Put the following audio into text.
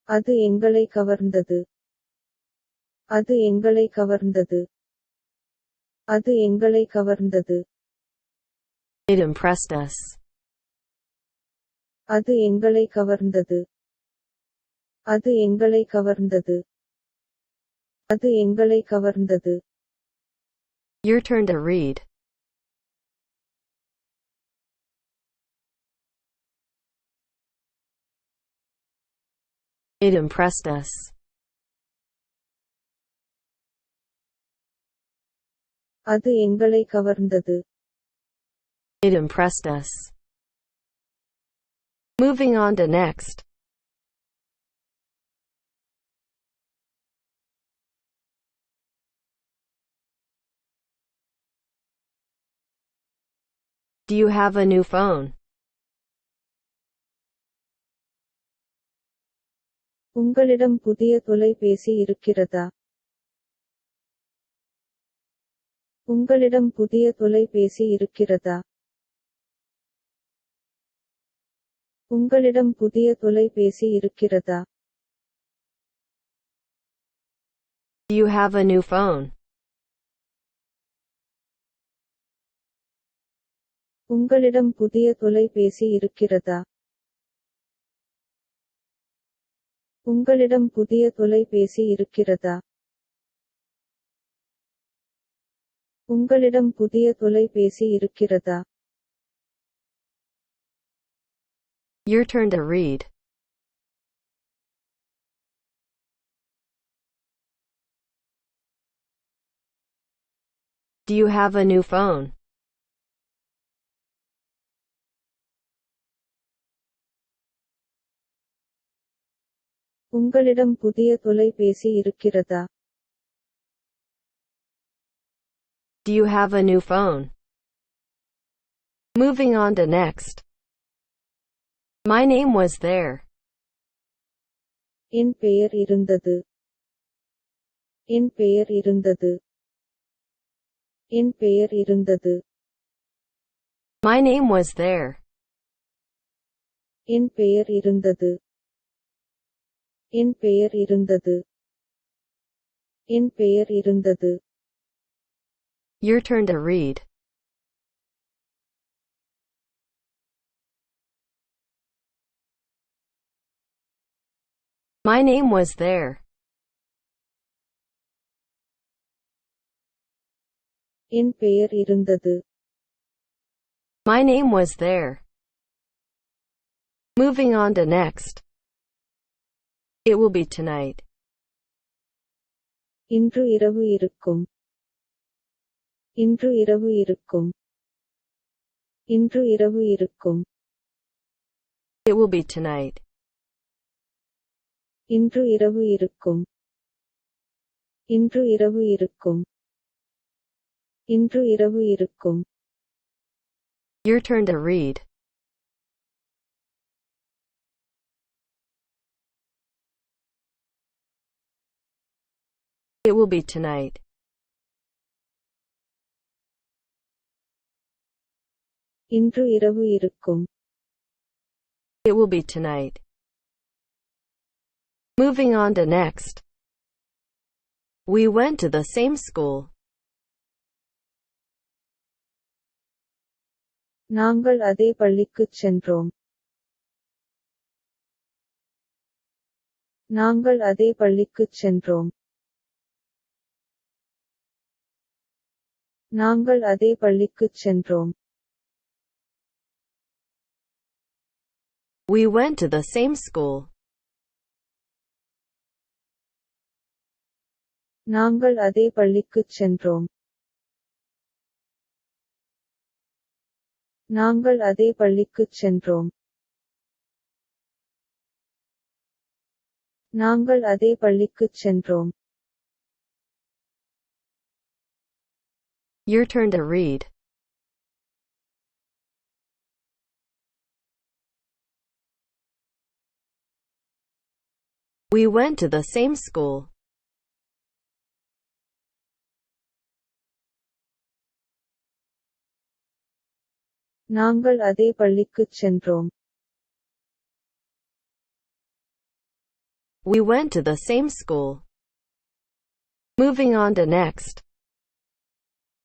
அது எங்களை கவர்ந்தது. அது எங்களை கவர்ந்தது. அது எங்களை கவர்ந்தது. It impressed us. அது எங்களை கவர்ந்தது. அது எங்களை கவர்ந்தது. அது எங்களை கவர்ந்தது. Your turn to read. It impressed us. அது எங்களை கவர்ந்தது. It impressed us. Moving on to next. Do you have a new phone? உங்களிடம் புதிய தொலைபேசி இருக்கிறதா? உங்களிடம் புதிய தொலைபேசி இருக்கிறதா? உங்களிடம் புதிய தொலைபேசி இருக்கிறதா? Do you have a new phone? உங்களிடம் புதிய தொலைபேசி இருக்கிறதா? உங்களிடம் புதிய தொலைபேசி இருக்கிறதா? உங்களிடம் புதிய தொலைபேசி இருக்கிறதா? Your turn to read. Do you have a new phone? உங்களிடம் புதிய தொலைபேசி இருக்கிறதா? Do you have a new phone? Moving on to next. My name was there. என் பெயர் இருந்தது. என் பெயர் இருந்தது. என் பெயர் இருந்தது. My name was there. என் பெயர் இருந்தது. என் பெயர் இருந்தது. என் பெயர் இருந்தது. Your turn to read. My name was there. என் பெயர் இருந்தது. My name was there. Moving on to next. It will be tonight. இன்று இரவு இருக்கும். இன்று இரவு இருக்கும். இன்று இரவு இருக்கும். It will be tonight. இன்று இரவு இருக்கும். இன்று இரவு இருக்கும். இன்று இரவு இருக்கும். Your turn to read. It will be tonight. இன்று இரவு இருக்கும். It will be tonight. Moving on to next. We went to the same school. நாங்கள் அதே பள்ளிக்குச் சென்றோம். நாங்கள் அதே பள்ளிக்குச் சென்றோம். நாங்கள் அதே பள்ளிக்குச் சென்றோம். We went to the same school. நாங்கள் அதே பள்ளிக்குச் சென்றோம். நாங்கள் அதே பள்ளிக்குச் சென்றோம். நாங்கள் அதே பள்ளிக்குச் சென்றோம். Your turn to read. We went to the same school. நாங்கள் அதே பள்ளிக்குச் சென்றோம். We went to the same school. Moving on to next.